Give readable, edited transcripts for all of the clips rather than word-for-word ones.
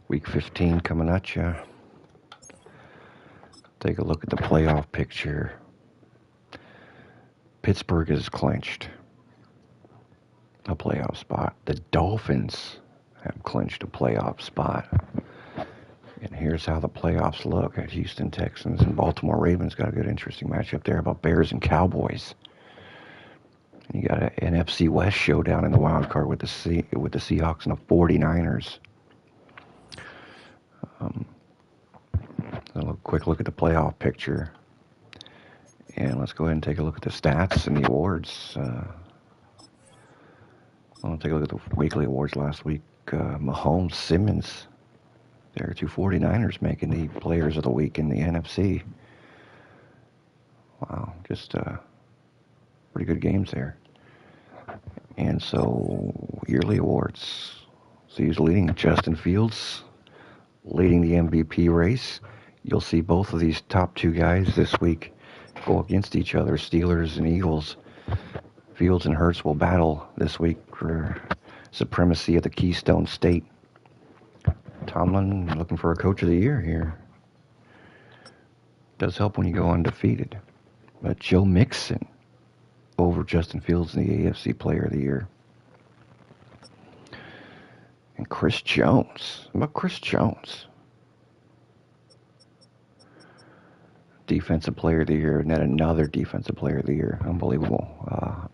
Week 15 coming at you. Take a look at the playoff picture. Pittsburgh has clinched a playoff spot. The Dolphins have clinched a playoff spot. And here's how the playoffs look at Houston Texans and Baltimore Ravens. Got a good, interesting matchup there. About Bears and Cowboys. And you got an NFC West showdown in the wild card with the Seahawks and the 49ers. A quick look at the playoff picture. And let's go ahead and take a look at the stats and the awards. I'll take a look at the weekly awards last week. Mahomes, Simmons, there are two 49ers making the players of the week in the NFC. Wow, just pretty good games there. And so, yearly awards. So he's leading. Justin Fields leading the MVP race. You'll see both of these top two guys this week go against each other, Steelers and Eagles. Fields and Hurts will battle this week for supremacy at the Keystone State. Tomlin looking for a coach of the year here. Does help when you go undefeated. But Joe Mixon over Justin Fields in the AFC Player of the Year. And Chris Jones. How about Chris Jones? Defensive Player of the Year, and then another Defensive Player of the Year. Unbelievable.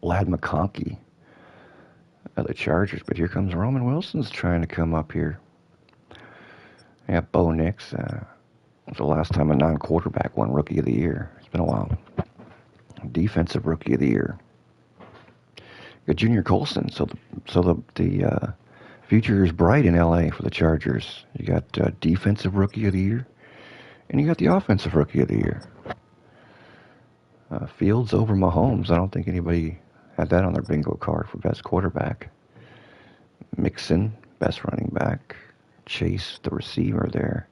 Lad McConkey of the Chargers. But here comes Roman Wilson's trying to come up here. Yeah, Bo Nix. Was the last time a non-quarterback won Rookie of the Year. It's been a while. Defensive Rookie of the Year. Got Junior Colson. So the future is bright in LA for the Chargers. You got Defensive Rookie of the Year. And you got the Offensive Rookie of the Year. Fields over Mahomes. I don't think anybody had that on their bingo card for best quarterback. Mixon, best running back. Chase, the receiver there.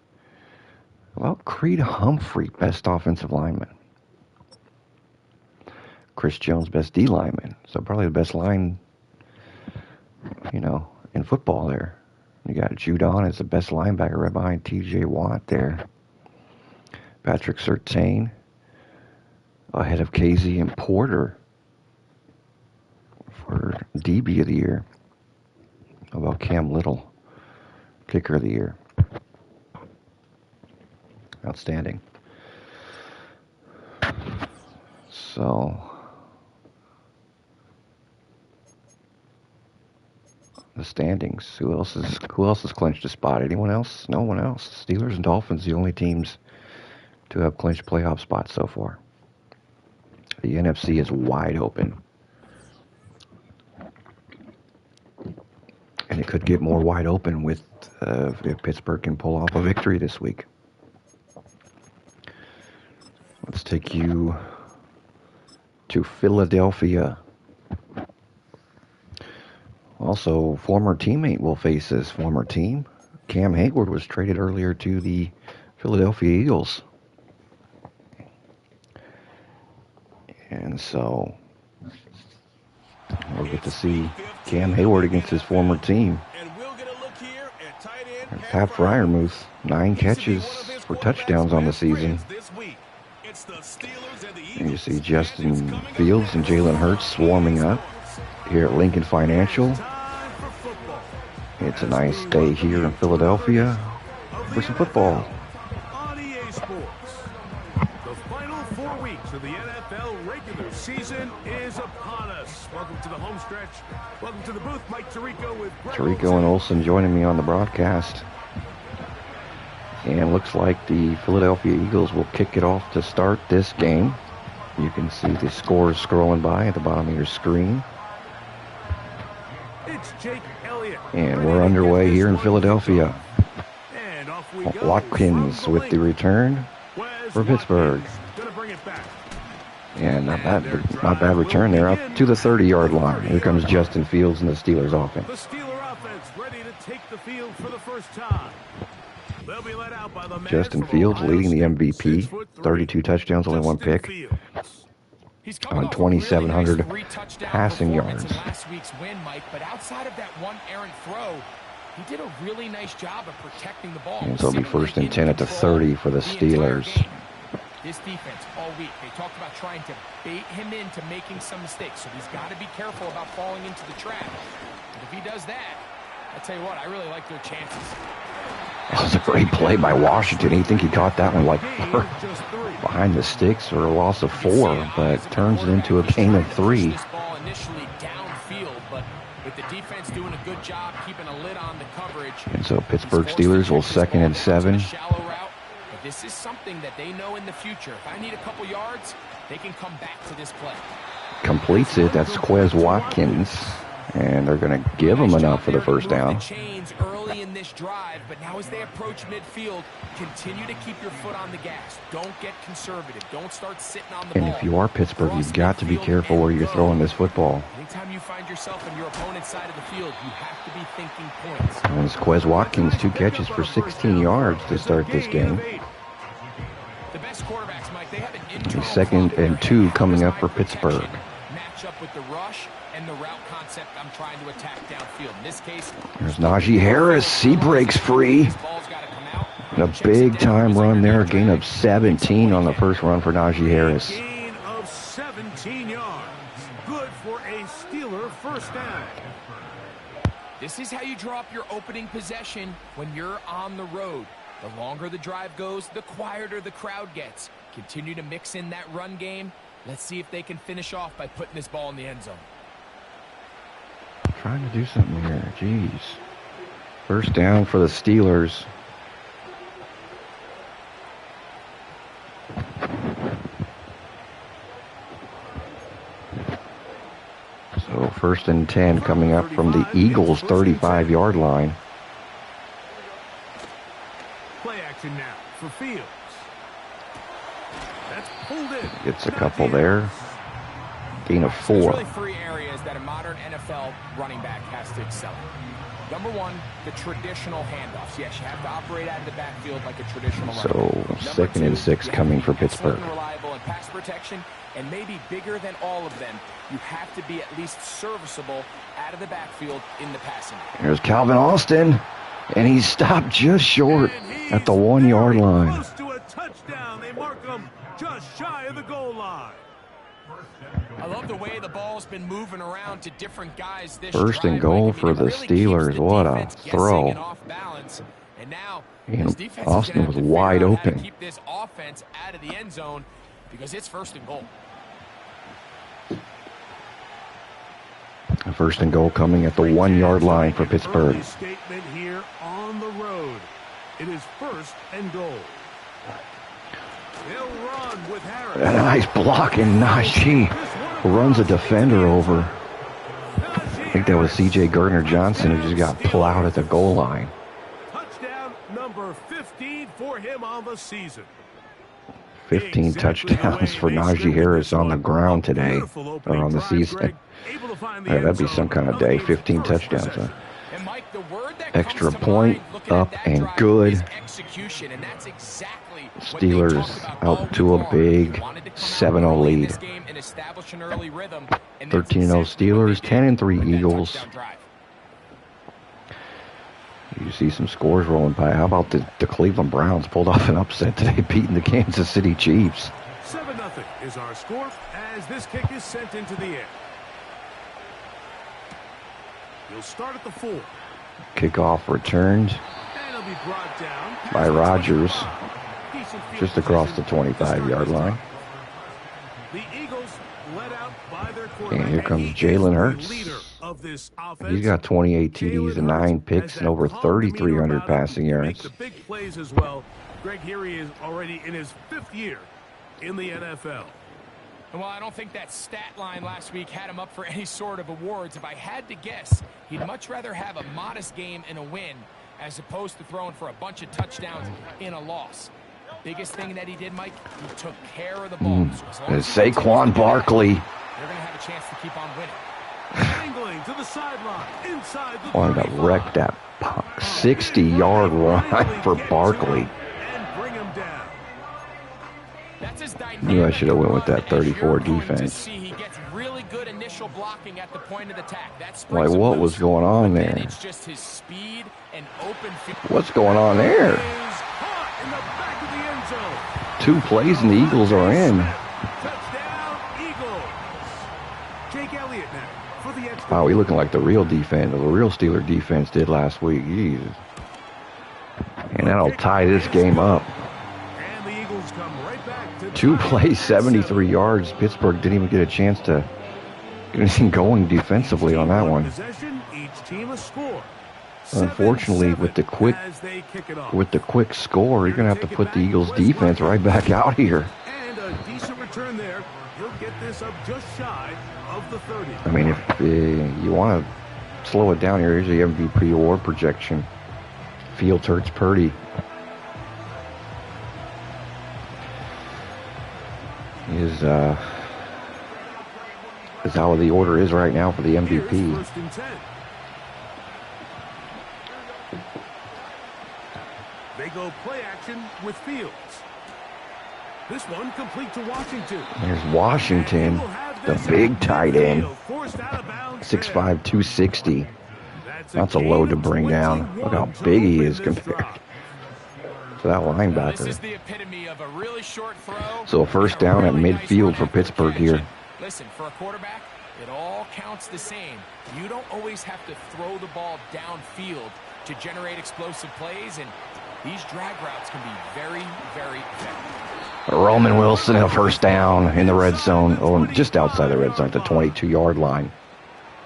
Well, Creed Humphrey, best offensive lineman. Chris Jones, best D lineman. So probably the best line, in football there. You got Judon as the best linebacker right behind T.J. Watt there. Patrick Surtain ahead of Casey and Porter for DB of the Year. How about Cam Little, Kicker of the Year? Outstanding. So, the standings. Who else has clinched a spot? Anyone else? No one else. Steelers and Dolphins, the only teams to have clinched playoff spots so far. The NFC is wide open. And it could get more wide open with if Pittsburgh can pull off a victory this week. Let's take you to Philadelphia. Also, former teammate will face his former team. Cam Hayward was traded earlier to the Philadelphia Eagles. And so, we'll get to see Cam Hayward against his former team. And Pat Freiermuth, 9 catches for touchdowns on the season. And you see Justin Fields and Jalen Hurts swarming up here at Lincoln Financial. It's a nice day here in Philadelphia for some football. So the NFL regular season is upon us. Welcome to the home stretch. Welcome to the booth. Mike Tirico with Tirico and Olsen joining me on the broadcast. And looks like the Philadelphia Eagles will kick it off to start this game. You can see the scores scrolling by at the bottom of your screen. It's Jake Elliott. And we're underway here in Philadelphia. Watkins with the return for Pittsburgh. And not bad return there, up to the 30-yard line. Here comes Justin Fields and the Steelers offense. The Steeler offense ready to take the field for the first time. They'll be led out by the man Justin Fields leading the MVP, 32 touchdowns, only 1 pick, on 2,700 passing yards. Last week's win, Mike, but outside of that one errant throw, He did a really nice job of protecting the ball. And so it'll be first and 10 at the 30 for the Steelers. This defense all week, they talked about trying to bait him into making some mistakes. So he's got to be careful about falling into the trap. But if he does that, I tell you what, I really like their chances. That was a great play by Washington. You think he caught that one like behind the sticks or a loss of 4, but turns it into a gain of 3. This ball initially downfield, but with the defense doing a good job keeping a lid on the coverage. And so Pittsburgh Steelers will 2nd and 7. Shallow route, but this is something that they know in the future. If I need a couple yards, they can come back to this play. Completes it. That's Quez Watkins. And they're going to give him enough for the first down. Chains early in this drive, but now as they approach midfield, continue to keep your foot on the gas. Don't get conservative. Don't start sitting on the ball. And if you are Pittsburgh, you've got to be careful where you're throwing this football. Anytime you find yourself on your opponent's side of the field, you have to be thinking points. And it's Quez Watkins, 2 catches for 16 yards to start this game. The best quarterbacks, Mike, they have an internal 2nd and 2 coming up for Pittsburgh. Match up with the rush and the route concept I'm trying to attack downfield. In this case, there's Najee Harris. He breaks free. And a big-time run there. A gain of 17 on the first run for Najee Harris. Gain of 17 yards. Good for a Steeler first down. This is how you draw up your opening possession when you're on the road. The longer the drive goes, the quieter the crowd gets. Continue to mix in that run game. Let's see if they can finish off by putting this ball in the end zone. Trying to do something here. Jeez. First down for the Steelers. So 1st and 10 coming up from the Eagles' 35-yard line. Play action now for Fields. That's pulled in. Gets a couple there. Gain of 4. There's really 3 areas that a modern NFL running back has to excel in. Number 1, the traditional handoffs. Yes, you have to operate out of the backfield like a traditional So running back. 2nd and 6 coming for Pittsburgh. Reliable in pass protection, and maybe bigger than all of them, you have to be at least serviceable out of the backfield in the passing game. Here's Calvin Austin, and he's stopped just short at the 1-yard line. Close to a touchdown. They mark him just shy of the goal line. I love the way the ball's been moving around to different guys this First and goal for the Steelers. What a throw. And now Austin was wide open. Keep this offense out of the end zone because it's 1st and goal. First and goal coming at the 1-yard line for Pittsburgh. Early statement here on the road. It is 1st and goal. They'll run with Harris. A nice block, and Najee runs a defender over. I think that was C.J. Gardner-Johnson who just got plowed at the goal line. Touchdown number 15 for him on the season. 15 touchdowns for Najee Harris on the ground today, or on the season. That'd be some kind of day. 15 touchdowns. Huh? Extra point, up and good. Steelers out to a big 7-0 lead. 13-0 Steelers, 10-3 Eagles. You see some scores rolling by. How about the Cleveland Browns pulled off an upset today, beating the Kansas City Chiefs. 7-0 is our score as this kick is sent into the air. He'll start at the 4. Kickoff returned by Rodgers just across the 25-yard line. The Eagles led out by their And here comes Jalen Hurts. He's got 28 TDs and 9 picks and over 3,300 passing yards. The big plays as well. Greg, here he is already in his 5th year in the NFL. And while I don't think that stat line last week had him up for any sort of awards, if I had to guess, he'd much rather have a modest game and a win as opposed to throwing for a bunch of touchdowns in a loss. The biggest thing that he did, Mike, he took care of the ball. So Saquon Barkley. They're going to have a chance to keep on winning. Angling to the sideline, inside the Wanted to wreck that 60-yard run for Barkley. Knew I should have went with that 34 defense. He gets really good initial blocking at the point of attack. Like, what was going on there? It's just his speed an open field. What's going on there? In the back of the end zone. 2 plays and the Eagles are in. Touchdown, Eagles. Jake Elliott now for the extra. Wow, we looking like the real defense, the real Steeler defense did last week. Jesus. And that'll tie this game up. And the Eagles come right back to 2 plays, 73 yards. Pittsburgh didn't even get a chance to get anything going defensively on that one. Possession, each team a score. Unfortunately, with the quick score, you're going to have to put the Eagles defense right back out here. And a decent return there. He'll get this up just shy of the 30. I mean, if you want to slow it down here, here's the MVP award projection. Fields hurts Purdy. Is how the order is right now for the MVP. First and 10. They go play action with Fields. This one complete to Washington. There's Washington, the big tight end. 6'5", 260. That's a load to bring down. Look how big he is compared to that linebacker. This is the epitome of a really short throw. So first down at midfield for Pittsburgh here. Listen, for a quarterback, it all counts the same. You don't always have to throw the ball downfield to generate explosive plays, and these drag routes can be very, very effective. Roman Wilson, a first down in the red zone, or just outside the red zone at the 22-yard line.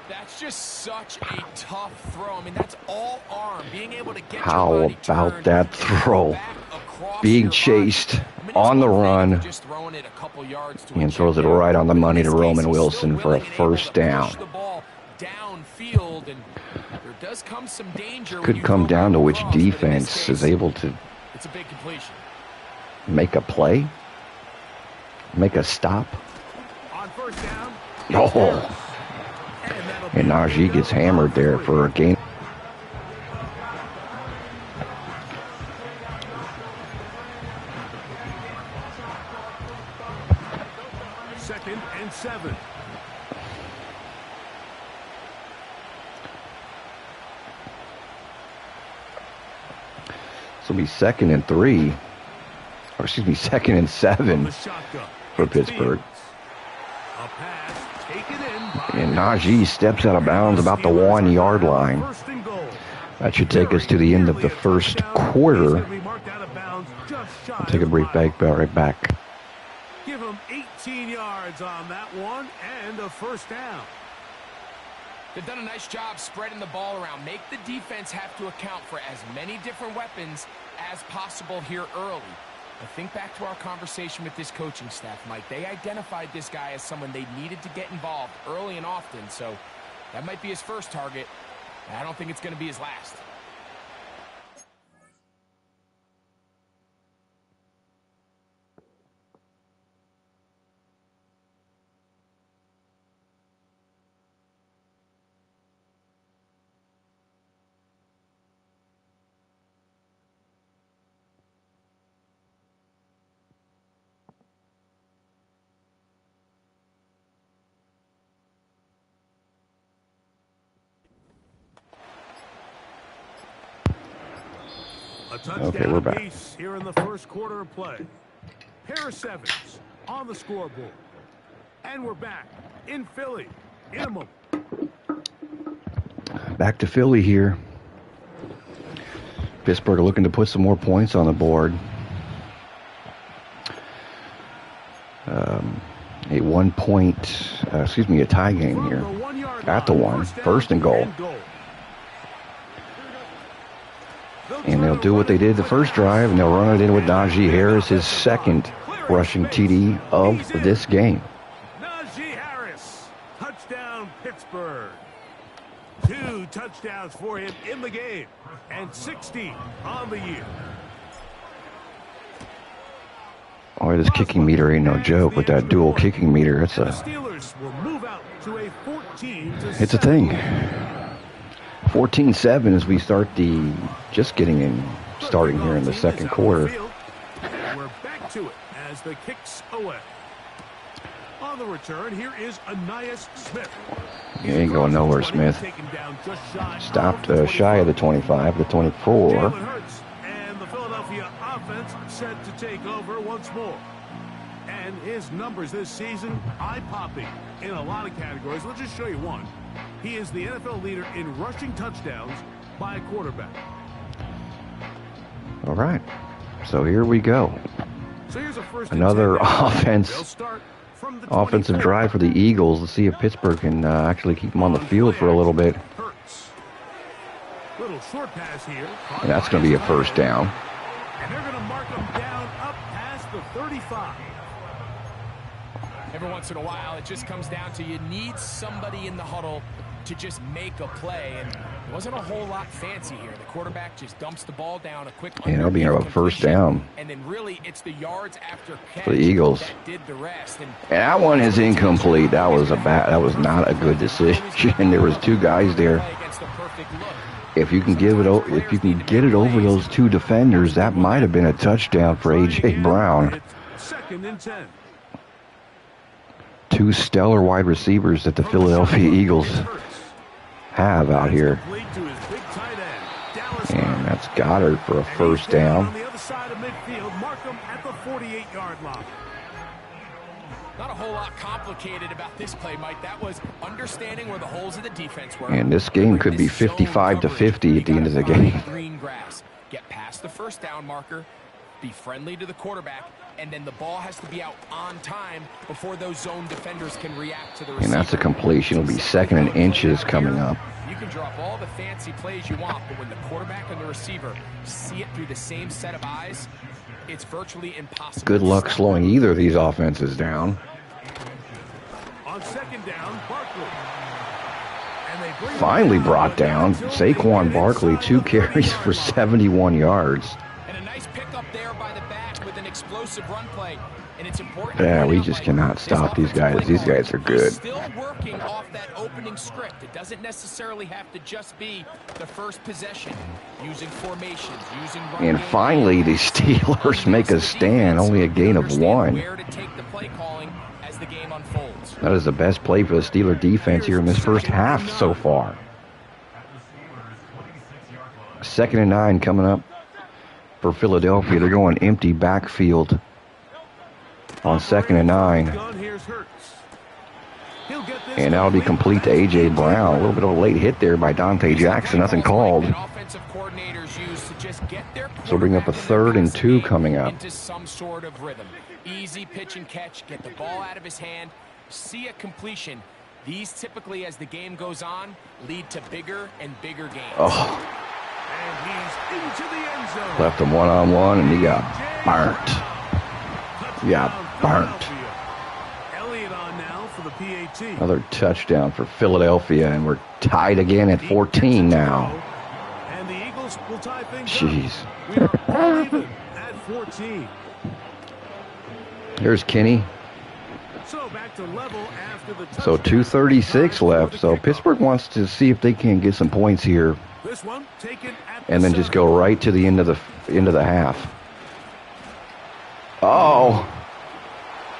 That's just such a tough throw. I mean, that's all arm. Being able to get How your body about turned that throw? back across Being your chased body. on the run, Just throwing it a couple yards to and a throws it check right down. on the money to In this case, Roman he's Wilson still for a willing and able first to down. push the ball downfield, and there does come some danger. when Could you come throw down to which across, but in this defense is case, able to it's a big completion. make a play, make a stop. On first down. Oh, and Najee gets hammered there for a gain. Second and 7. This will be 2nd and 3, or excuse me, 2nd and 7 for Pittsburgh. A pass taken in by And Najee steps out of bounds about the 1-yard line. First and goal. That should take us to the end of the first quarter. He's gonna be marked out of bounds just shy I'll take a of brief the break, right back. Give him 18 yards on that one and a first down. They've done a nice job spreading the ball around. Make the defense have to account for as many different weapons as possible here early. I think back to our conversation with this coaching staff, Mike. They identified this guy as someone they needed to get involved early and often, so that might be his first target. I don't think it's going to be his last. A touchdown Okay, we're back. apiece here in the first quarter of play. Pair of sevens on the scoreboard. And we're back in Philly in a moment. Back to Philly here. Pittsburgh looking to put some more points on the board. A 1-point, a tie game From here. the 1-yard At the line, one, down first and goal. And they'll do what they did the first drive, and they'll run it in with Najee Harris, his second rushing TD of this game. Najee Harris, touchdown Pittsburgh. 2 touchdowns for him in the game, and 60 on the year. Oh, this kicking meter ain't no joke with that dual kicking meter. It's The a Steelers will move out to a 14-7. it's a thing. 14-7 as we start starting here in the second quarter. We're back to it as the kicks away. On the return, here is Anais Smith. He ain't going nowhere, Smith. Stopped shy of the 25, the 24. Jalen Hurts and the Philadelphia offense set to take over once more. And his numbers this season, eye-popping in a lot of categories. Let's just show you one. He is the NFL leader in rushing touchdowns by a quarterback. All right, so here we go. So here's a first Another offensive drive for the Eagles. Eagles. Let's see if Pittsburgh can actually keep them on the field for a little bit. Little short pass here. And that's going to be a first down. And they're going to mark him down up past the 35. Every once in a while, it just comes down to you need somebody in the huddle to just make a play, and it wasn't a whole lot fancy here. The quarterback just dumps the ball down a quick. And it'll be a first down. And then really, it's the yards after catch for the Eagles. that did the rest. And that one is incomplete. That was not a good decision. There was two guys there. If you can get it over those two defenders, that might have been a touchdown for A.J. Brown. Second and 10. Two stellar wide receivers that the Philadelphia Eagles have out here. And that's Goddard for a first down. On the other side of midfield, mark him at the 48-yard line. Not a whole lot complicated about this play, Mike. That was understanding where the holes of the defense were. And this game could be 55-50 at the end of the game. Green grass. Get past the first down marker. Be friendly to the quarterback. And then the ball has to be out on time before those zone defenders can react to the receiver. And that's a completion. It'll be second and inches coming up. You can drop all the fancy plays you want, but when the quarterback and the receiver see it through the same set of eyes, it's virtually impossible. Good luck slowing either of these offenses down. On second down, Barkley. Finally brought down. Saquon Barkley, 2 carries for 71 yards. And a nice pickup there by the back with an explosive run play. And it's important. Yeah, we just cannot stop these guys. These guys are good. Still working off that opening script. It doesn't necessarily have to just be the first possession. Using formations, using run and finally, the Steelers make a stand. Only a gain of 1. Where to take the play calling as the game unfolds. That is the best play for the Steeler defense here in this first half so far. 2nd and 9 coming up for Philadelphia. They're going empty backfield on 2nd and 9. And that'll be complete to A.J. Brown. A little bit of a late hit there by Dante Jackson. Nothing called. So bring up a 3rd and 2 coming up. Into some sort of rhythm. Easy pitch and catch. Get the ball out of his hand. See a completion. These typically, as the game goes on, lead to bigger and bigger games. Oh. And he's into the end zone. Left him one-on-one, and he got burnt. Elliott on now for the PAT. Another touchdown for Philadelphia, and we're tied again at 14 now. And the Eagles will tie things Jeez. up. We are all even at 14. Here's Kenny. So back to level after the touchdown. So 2:36 left. So Pittsburgh wants to see if they can get some points here, This one taken at and then just go right to the end of the half. Oh,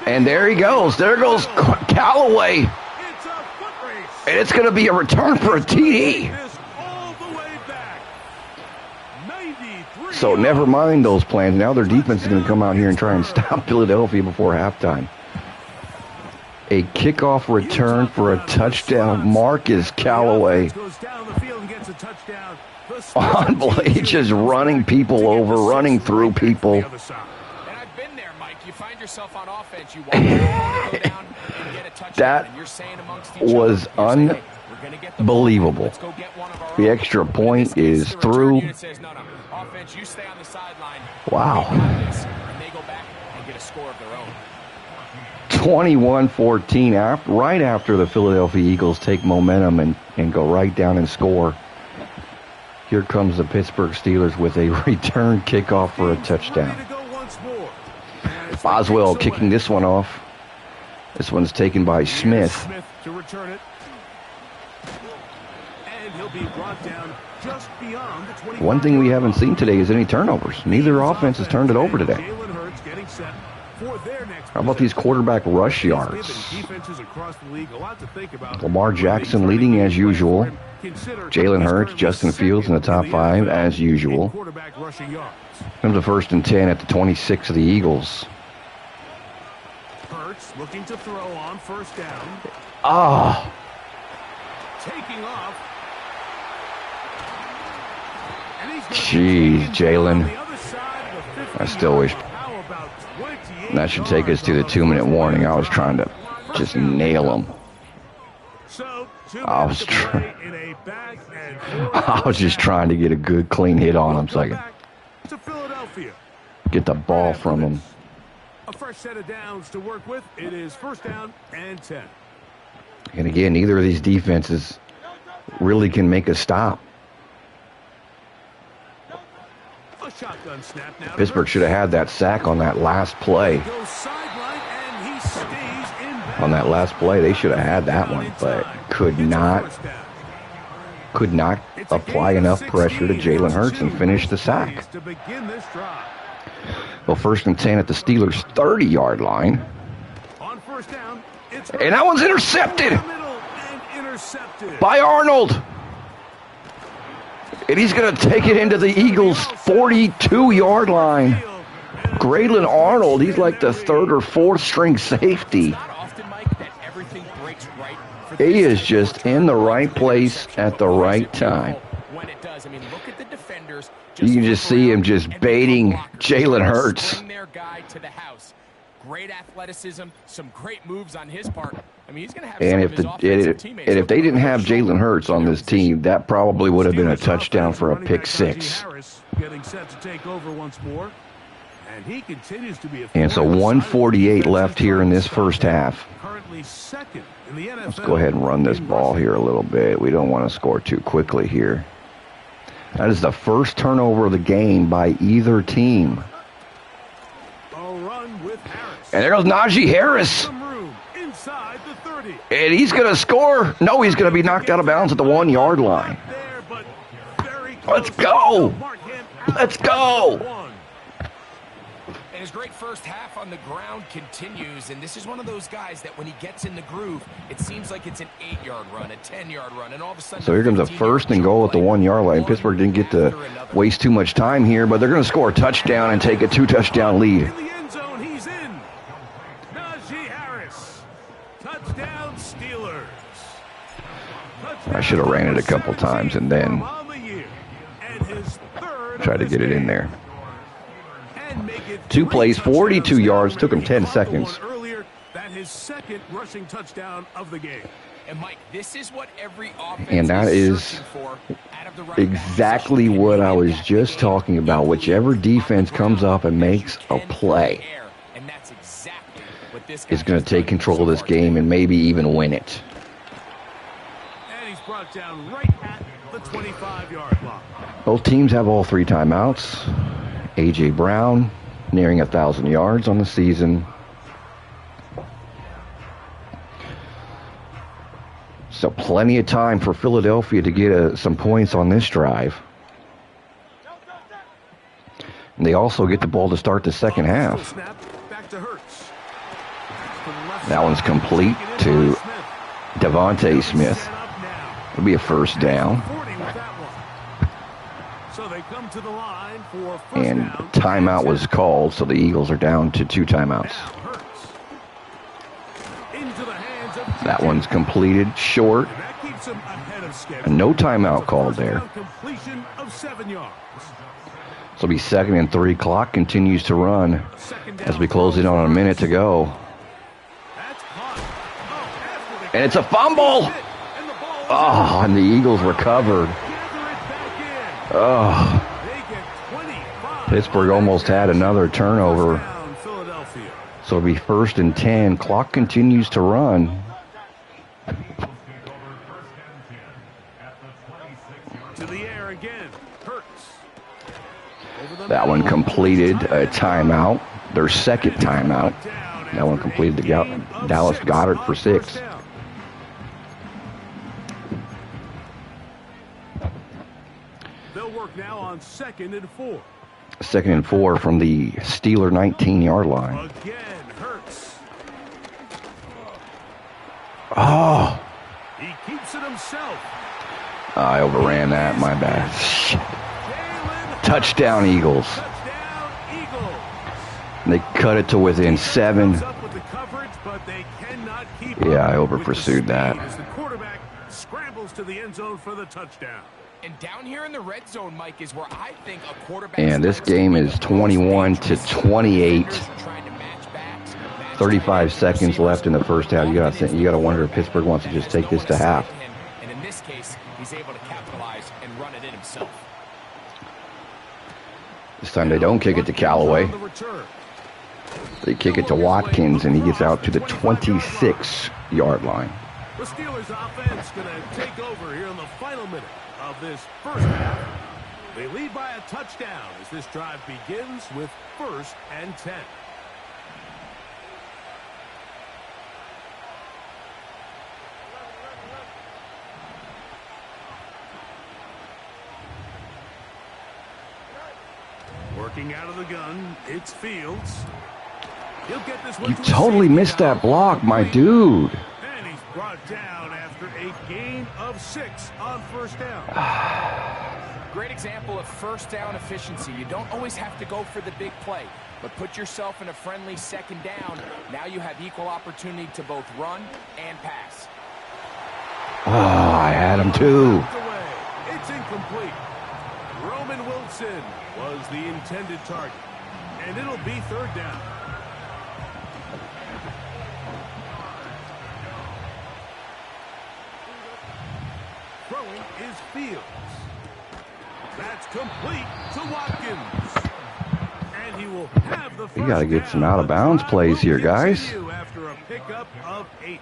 and there he goes. There goes Callaway. It's a foot race. And it's going to be a return for a TD. This all the way back. 93. So never mind those plans. Now their defense is going to come out here and try and stop Philadelphia before halftime. A kickoff return for a touchdown. Marcus Callaway. Goes down the field and gets a touchdown. Unbelievable. He's just running people over, running through people. And I've been there, Mike. You find yourself on offense. You want the ball to go down and get a touchdown. That and you're saying amongst each was other, you're saying, hey, we're gonna get the ball. unbelievable. Let's go get one of our The own. extra point is The return through. unit says, no. Offense, you stay on the sideline. Wow. We got this. And they go back and get a score of their own. 21-14, right after the Philadelphia Eagles take momentum and go right down and score. Here comes the Pittsburgh Steelers with a return kickoff for a touchdown. Boswell kicking this one off. This one's taken by Smith. Smith to return it. And he'll be brought down just beyond the 25. One thing we haven't seen today is any turnovers. Neither offense has turned it over today. Jalen Hurts getting set. for their next How about these quarterback rush yards? Defenses across the league a lot to think about. Lamar Jackson leading as usual. Jalen Hurts, Justin Fields in the top 5 as usual. Comes to 1st and 10 at the 26 of the Eagles. Hurts looking to throw on 1st down. Ah. Taking off. Jeez, Jalen. I still wish that should take us to the 2-minute warning. I was trying to just nail him. I was just trying to get a good, clean hit on him so I could get the ball from him. A fresh set of downs to work with. It is 1st down and 10. And again, neither of these defenses really can make a stop. A shotgun snap now. Pittsburgh should have had that sack on that last play. On that last play, they should have had that one, but could not apply enough pressure to Jalen Hurts and finish the sack. Well, 1st and 10 at the Steelers' 30-yard line. And that one's intercepted by Arnold. And he's going to take it into the Eagles' 42-yard line. Graylin Arnold, he's like the 3rd or 4th string safety. He is just in the right place at the right time. You can just see him just baiting Jalen Hurts. Great athleticism, some great moves on his part. I mean, he's going to have and if they didn't have Jalen Hurts on this team, that probably would have been a touchdown for a pick 6. Getting set to take over once more. And he continues to be and so 1:48 left here in this first half. Currently 2nd in the NFL. Let's go ahead and run this ball here a little bit. We don't want to score too quickly here. That is the first turnover of the game by either team. And there goes Najee Harris. And he's going to score. No, he's going to be knocked out of bounds at the 1-yard line. Let's go. Let's go. And his great first half on the ground continues. And this is one of those guys that when he gets in the groove, it seems like it's an 8-yard run, a 10-yard run. And all of a sudden, so here comes a 1st and goal at the 1-yard line. Pittsburgh didn't get to waste too much time here, but they're going to score a touchdown and take a 2-touchdown lead. I should have ran it a couple times and then tried to get it in there. 2 plays, 42 yards, took him 10 seconds. That his 2nd rushing touchdown of the game. And Mike, this is what every offense and that is exactly what I was just talking about. Whichever defense comes up and makes a play is going to take control of this game and maybe even win it. And he's brought down right at the 25-yard line. Both teams have all 3 timeouts. A.J. Brown nearing 1,000 yards on the season. So plenty of time for Philadelphia to get some points on this drive. And they also get the ball to start the second half. That one's complete to Devontae Smith. It'll be a 1st down. And timeout was called, so the Eagles are down to 2 timeouts. That one's completed short. And no timeout called there. So it'll be 2nd and 3. Clock continues to run as we close in on a minute to go. And it's a fumble. Oh, and the Eagles recovered. Oh. Pittsburgh almost had another turnover. So it'll be 1st and 10. Clock continues to run. To the air again. Hurts. That one completed a timeout. Their 2nd timeout. That one completed to Dallas Goedert for 6. They'll work now on 2nd and 4. 2nd and 4 from the Steeler 19-yard line. Again, Hurts. Oh, He keeps it himself. I overran that. My bad. Jalen Touchdown, Eagles. Touchdown, Eagles. They cut it to within 7. Comes up with the coverage, but they cannot keep Yeah, up I with the over-pursued that. speed as the quarterback scrambles to the end zone for the touchdown. And down here in the red zone, Mike, is where I think a quarterback. And this game is 21 to 28. 35 seconds left in the first half. You gotta wonder if Pittsburgh wants to just take this to half. And in this case, he's able to capitalize and run it in himself. This time they don't kick it to Callaway. They kick it to Watkins, and he gets out to the 26-yard line. The Steelers offense going to take over here in the final minute of this first half. They lead by a touchdown as this drive begins with 1st and 10. Working out of the gun, it's Fields. He'll get this one. You totally missed that block, my dude. And he's brought down after a gain of 6 on 1st down. Great example of first down efficiency. You don't always have to go for the big play, but put yourself in a friendly 2nd down. Now you have equal opportunity to both run and pass. Oh, I had him too. It's incomplete. Roman Wilson was the intended target, and it'll be 3rd down. Throwing is Fields. That's complete to Watkins. And he will have the first We got to get some down. out-of-bounds plays here, guys. After a pickup of 8.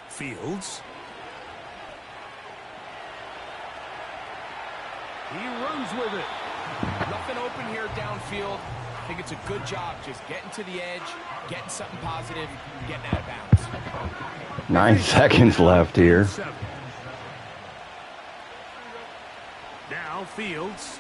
Fields. He runs with it. Nothing open here downfield. I think it's a good job just getting to the edge, getting something positive, getting out of bounds. 9 seconds left here. Now Fields.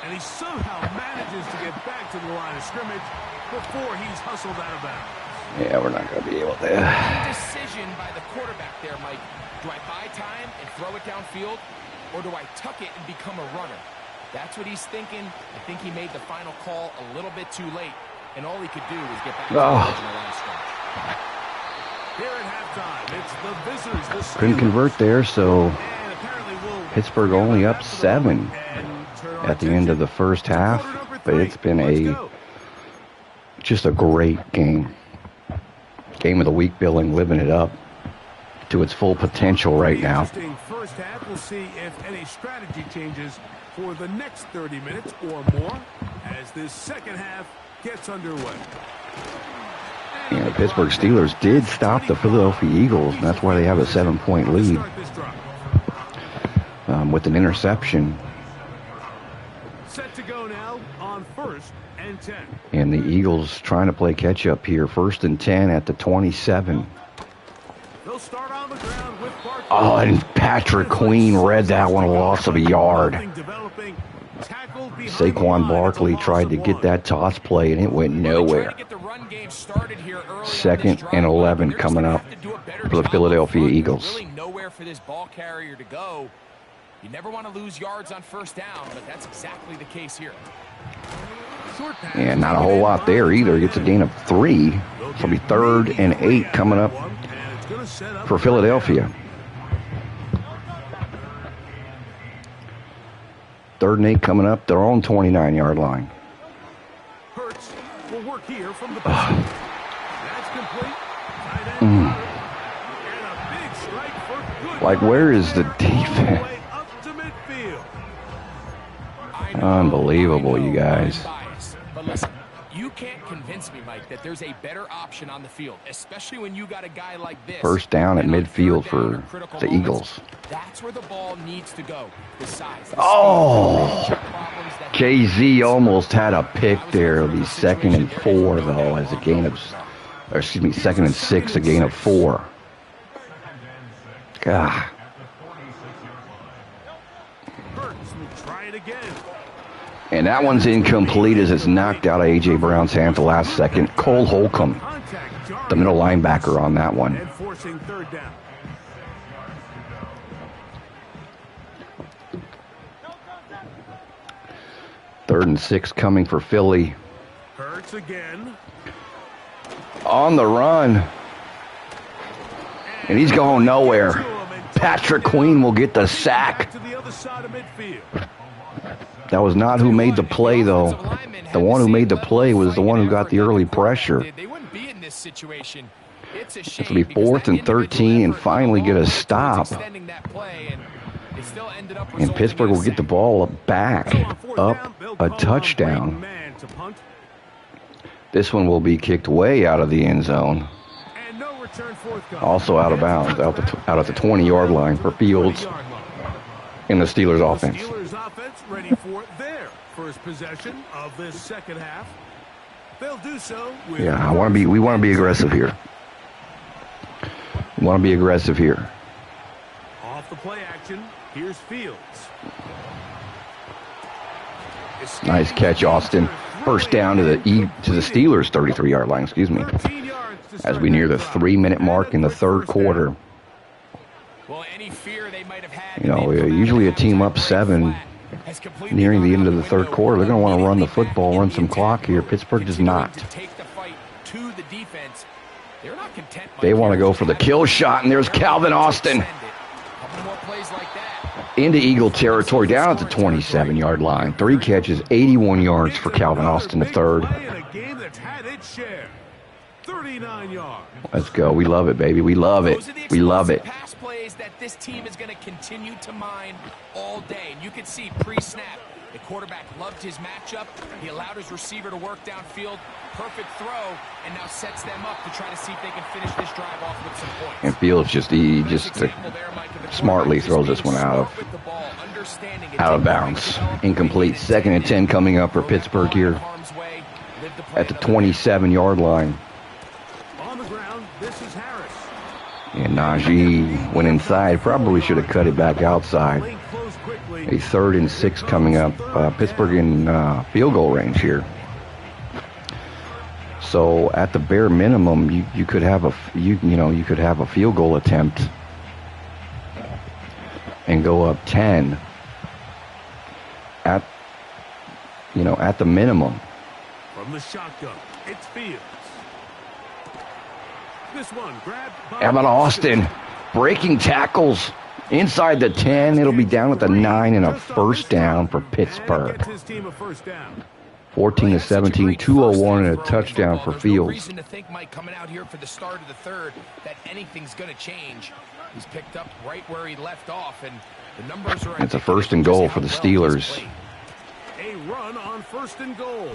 And he somehow manages to get back to the line of scrimmage before he's hustled out of bounds. Yeah, we're not going to be able to. Decision by the quarterback there, Mike. Do I buy time and throw it downfield, or do I tuck it and become a runner? That's what he's thinking. I think he made the final call a little bit too late, and all he could do was get back to the original line of scrimmage. Here at halftime, it's the visitors. The Couldn't convert there, so and apparently we'll Pittsburgh only up 7 at the end of the first half. But it's been just a great game. Game of the week billing, living it up to its full potential right now. Interesting first half. We'll see if any strategy changes for the next 30 minutes or more as this second half gets underway. And the Pittsburgh Steelers did stop the Philadelphia Eagles, and that's why they have a 7-point lead with an interception. Set to go now on 1st and 10. And the Eagles trying to play catch-up here. 1st and 10 at the 27. They'll start on the ground with Barkley. Oh, and Patrick Queen read that one, a loss of a yard. Saquon Barkley tried to get that toss play, and it went nowhere. 2nd and 11 coming up for the Philadelphia Eagles. Really nowhere for this ball carrier to go. You never want to lose yards on 1st down, but that's exactly the case here. And not a whole lot there either. Gets a gain of 3. It'll be 3rd and 8 coming up for Philadelphia. 3rd and 8 coming up, their own 29-yard line. Hurts will work here from the position. That's complete. Tight end. And a big strike for good. Like, where is the defense? Up to midfield. Unbelievable, you guys. But listen, You can't convince me, Mike, that there's a better option on the field, especially when you got a guy like this. First down at midfield for the Eagles. That's where the ball needs to go. The size. Oh! KZ almost had a pick there. It'll be 2nd and 4, though, as a gain of, or excuse me, 2nd and 6, a gain of 4. God. Try it again. And that one's incomplete as it's knocked out of A.J. Brown's hand at the last second. Cole Holcomb, the middle linebacker on that one. And forcing 3rd down. Third and 6 coming for Philly. Hurts again. On the run. And he's going nowhere. Patrick Queen will get the sack. To the other side of midfield. That was not who made the play, though. The one who made the play was the one who got the early pressure. They wouldn't be in this situation. It's a This shame will be 4th and 13 and finally get a stop. And Pittsburgh will get the ball back up a touchdown. This one will be kicked way out of the end zone. Also out of bounds, out at the 20-yard line for Fields in the Steelers offense. Steelers offense ready for their first possession of this second half. They'll do so with we want to be aggressive here. We want to be aggressive here. Off the play action, here's Fields. Nice catch, Austin. First down to the Steelers 33-yard line, excuse me. As we near the 3-minute mark in the third quarter. You know, usually a team up 7 nearing the end of the third quarter. They're going to want to run the football, run some clock here. Pittsburgh does not. They want to go for the kill shot, and there's Calvin Austin into Eagle territory down at the 27-yard line. 3 catches, 81 yards for Calvin Austin III. 39 yards. Let's go. We love it, baby. We love it. We love it. Pass plays that this team is going to continue to mine all day. And you can see pre-snap, the quarterback loved his matchup. He allowed his receiver to work downfield. Perfect throw, and now sets them up to try to see if they can finish this drive off with some points. And Fields just smartly throws this one out of bounds. Incomplete. 2nd and 10 coming up for Pittsburgh here at the 27-yard line. And Najee went inside. Probably should have cut it back outside. A 3rd and 6 coming up. Pittsburgh in field goal range here. So at the bare minimum, you could have a field goal attempt and go up 10 at the minimum. From the shotgun, it's Fields. This one grabbed by Evan Austin breaking tackles inside the 10. It'll be down at the 9 and a first down for Pittsburgh. 14-17, 2:01 and a touchdown for Fields. Reason to think, Mike, coming out here for the start of the third, that anything's going to change. He's picked up right where he left off, and the numbers are. It's a 1st and goal for the Steelers. A run on 1st and goal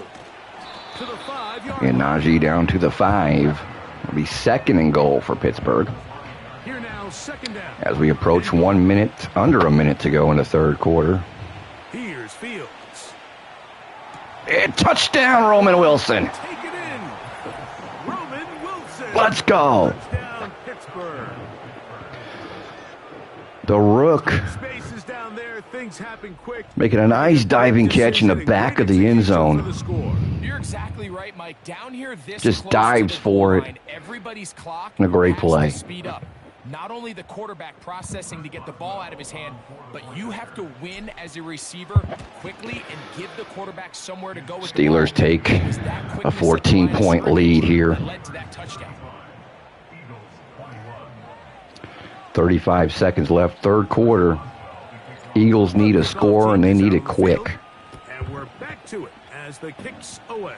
to the 5-yard And Najee down to the 5. It'll be 2nd and goal for Pittsburgh. Here now, 2nd down. As we approach 1 minute, under a minute to go in the third quarter. Here's Fields. And touchdown, Roman Wilson. Take it in. Roman Wilson. Let's go. Touchdown, Pittsburgh. The Rook Spaces down there, things happen quick. making a nice diving catch in the back of the end zone. You're exactly right, Mike. Down here, this Just close dives to the for line, it. Everybody's clock And a great has to play. Speed up. Not only the quarterback processing to get the ball out of his hand, but you have to win as a receiver quickly and give the quarterback somewhere to go with the ball. Steelers take It was that a quickness at the line of 14-point scrimmage lead here. that led to that touchdown. 35 seconds left, third quarter. Eagles need a score, and they need it quick. And we're back to it as the kicks away.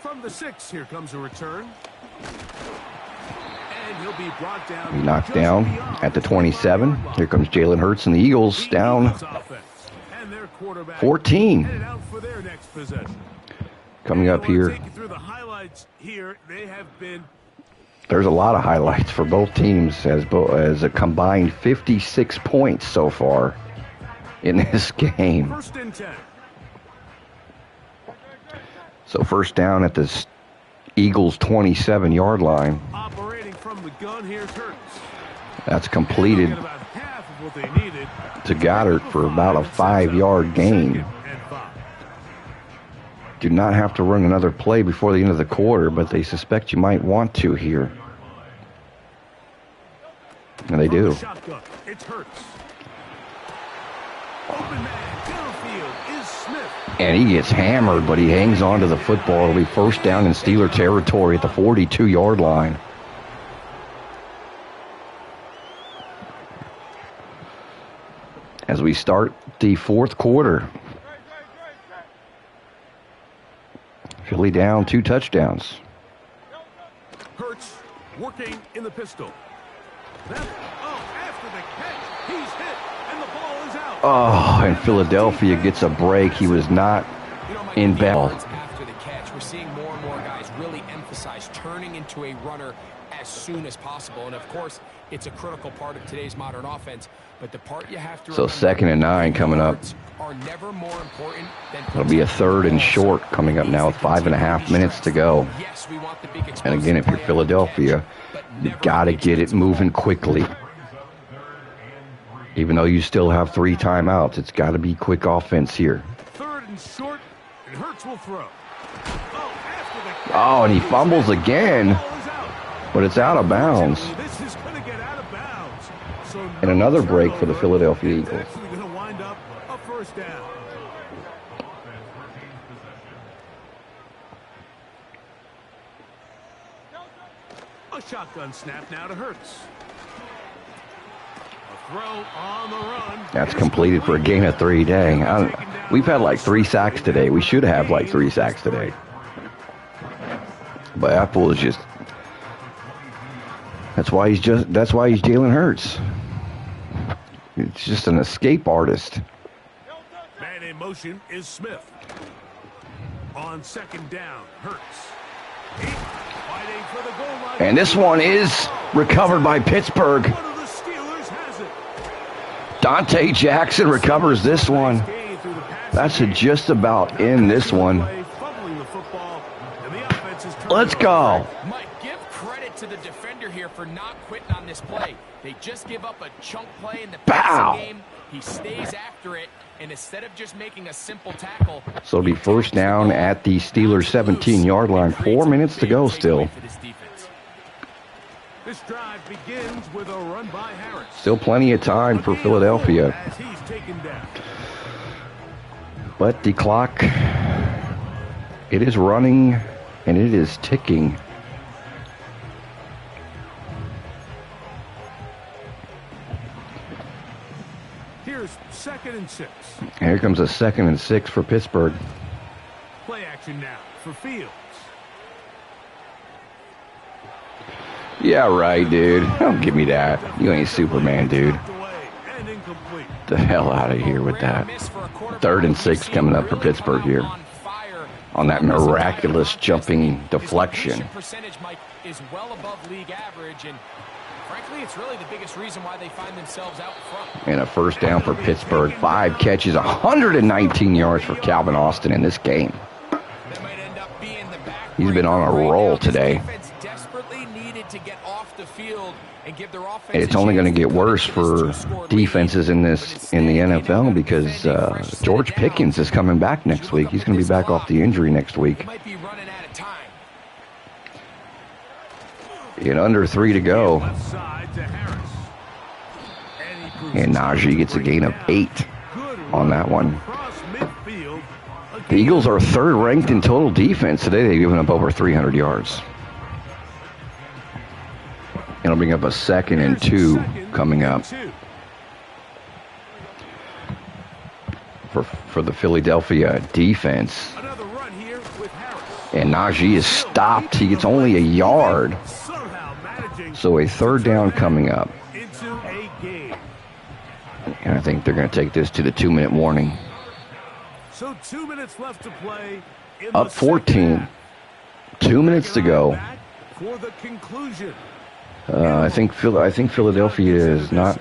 From the 6, here comes a return. And he'll be brought down. He knocked down at the 27. Here comes Jalen Hurts, and the Eagles down And their quarterback 14. headed out for their next possession. coming up here. Take you through the highlights here. They have been. There's a lot of highlights for both teams as a combined 56 points so far in this game. First and 10. So first down at the Eagles' 27-yard line. Operating from the gun, here's Hurts. That's completed About half of what they needed. to Goddard for about a 5-yard gain. Second and 5. Do not have to run another play before the end of the quarter, but they suspect you might want to here. And they do. Shotgun. It's Hurts. Open man downfield is Smith. And he gets hammered, but he hangs on to the football. It'll be first down in Steeler territory at the 42-yard line. As we start the fourth quarter. Philly down 2 touchdowns. Hurts working in the pistol. After the catch, he's hit, and the ball is out. Oh, and Philadelphia gets a break. He was not in bounds. After the catch, we're seeing more and more guys really emphasize turning into a runner as soon as possible. And of course, it's a critical part of today's modern offense. But the part you have to So 2nd and 9 coming up. are never more important than It'll be a 3rd and short coming up now with 5.5 minutes to go. Yes, we want the big And again, if you're Philadelphia, you got to get it moving quickly. Even though you still have 3 timeouts, it's got to be quick offense here. 3rd and short, and Hurts will throw. Oh, and he fumbles again, but it's out of bounds. This is going to get out of bounds. So And another break for the Philadelphia Eagles. actually going to wind up a first down. A shotgun snap now to Hurts. A throw on the run. That's completed for a gain of 3. Dang, we've had like 3 sacks today. We should have like 3 sacks today. But Apple is just. That's why he's Jalen Hurts. It's just an escape artist. Man in motion is Smith. On 2nd down, Hurts. Fighting for the goal line. And this one is recovered by Pittsburgh. One of the Steelers has it. Dante Jackson recovers this one. Gain through the passing That should game. just about end this one. Fumbling the football, and the offense is turning Let's it go. over. Mike, give credit to the defender here for not quitting on this play. They just give up a chunk play in the Bow. passing game. He stays after it, and instead of just making a simple tackle. So it'll be first down at the Steelers' 17-yard line. 4 minutes to go still. This drive begins with a run by Harris. Still plenty of time for Philadelphia. As he's taken down. But the clock, it is running and it is ticking. Here's 2nd and 6. Here comes a 2nd and 6 for Pittsburgh. Play action now for Fields. Yeah, right, dude. Don't give me that. You ain't Superman, dude. Away and incomplete. The hell out of here with that. 3rd and 6 coming up for Pittsburgh here. On that miraculous jumping deflection. Percentage, Mike, is well above league average, and frankly, it's really the biggest reason why they find themselves out front. And a first down for Pittsburgh. 5 catches, 119 yards for Calvin Austin in this game. That might end up being the back He's been on a roll today. Defense desperately needed to get off the field and give their offense. It's only going to get worse for defenses in the NFL because George Pickens is coming back next week. He's going to be back off the injury next week. Might be running out of time. In under 3 to go. Left side to Harris. And he proves And Najee gets a gain of 8 good on that one. across midfield. The Eagles are 3rd ranked in total defense. Today they've given up over 300 yards. It'll bring up a 2nd and 2 coming up for the Philadelphia defense. Another run here with Harris. And Najee is stopped. He gets only a yard. Somehow managing So a 3rd down coming up. into a game. And I think they're going to take this to the 2-minute warning. So 2 minutes left to play. Up 14. 2 minutes to go. For the conclusion. I think Philadelphia is not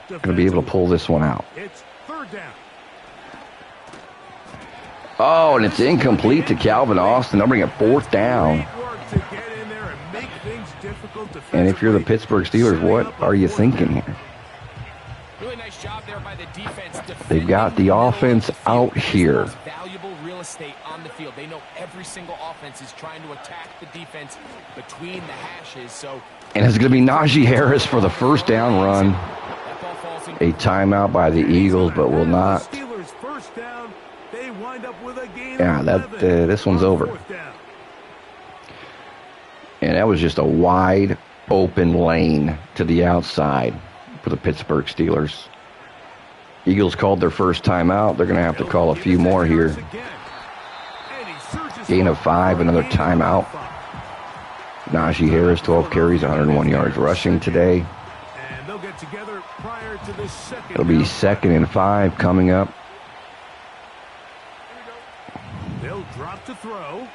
going to be able to pull this one out. It's third down. Oh, and it's incomplete to Calvin Austin. They'll bring it fourth down. And if you're the Pittsburgh Steelers, what are you thinking here? Really nice job there by the defense. They've got the offense out here. Valuable real estate on the field. They know every single offense is trying to attack the defense between the hashes. And it's going to be Najee Harris for the first down run. A timeout by the Eagles, but will not. Yeah, this one's over. And that was just a wide open lane to the outside for the Pittsburgh Steelers. Eagles called their first timeout. They're going to have to call a few more here. Gain of 5, another timeout. Najee Harris, 12 carries, 101 yards rushing today. It'll be 2nd and 5 coming up. They'll drop to throw.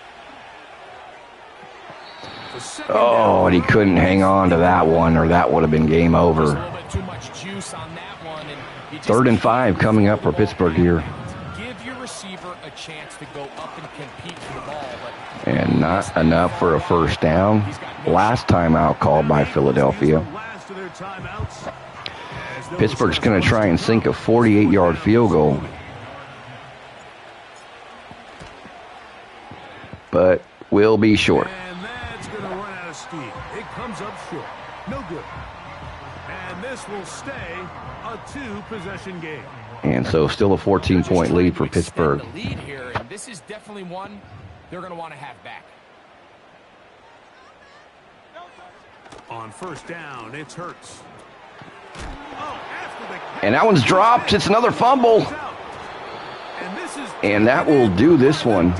Oh, and he couldn't hang on to that one, or that would have been game over. 3rd and 5 coming up for Pittsburgh here. Give your receiver a chance to go up and compete for the ball. And not enough for a first down. Last timeout called by Philadelphia. Pittsburgh's going to try and sink a 48-yard field goal. But will be short. And that's going to run out of steam. It comes up short. No good. And this will stay a 2-possession game. And so still a 14-point lead for Pittsburgh. The lead here, and this is definitely one they're going to want to have back. On first down, it's Hurts. And that one's dropped. It's another fumble. And that will do this one.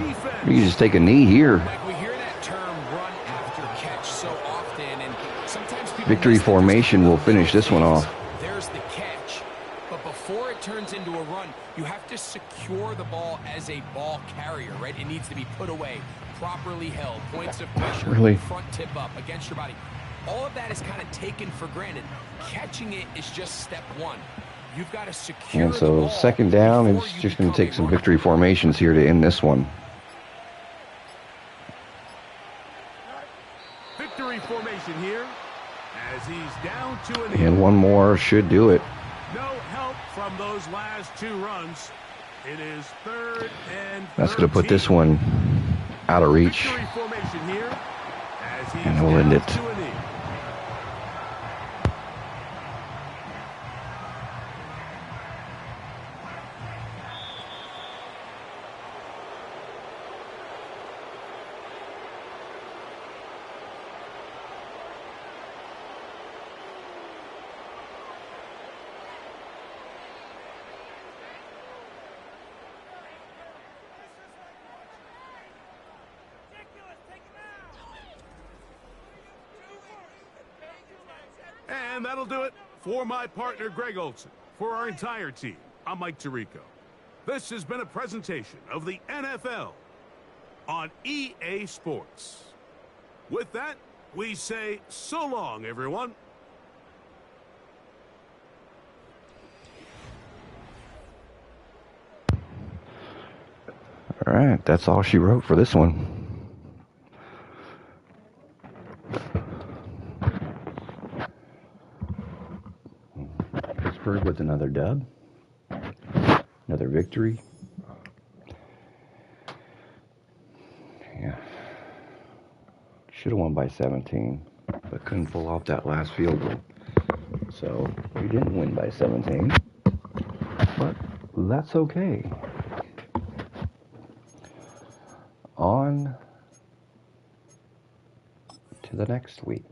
You just take a knee here. We hear that term run after catch so often, and sometimes people Victory formation will finish this one off. There's the catch, but before it turns into a run, you have to secure the ball as a ball carrier, right? It needs to be put away, properly held, points of pressure, Really? front tip up against your body. All of that is kind of taken for granted. Catching it is just step one. You've got to secure And the so ball 2nd down, it's just going to take some victory formations here to end this one. Victory formation here as he's down to an And one more should do it. No help from those last 2 runs. It is 3rd and That's going to put this one out of reach. Victory formation here as he's And we'll end down it. to a knee. And that'll do it for my partner, Greg Olson. For our entire team, I'm Mike Tirico. This has been a presentation of the NFL on EA Sports. With that, we say so long, everyone. All right, that's all she wrote for this one. Pittsburgh with another dub, another victory. Yeah, should have won by 17, but couldn't pull off that last field goal. So we didn't win by 17, but that's okay. On to the next week.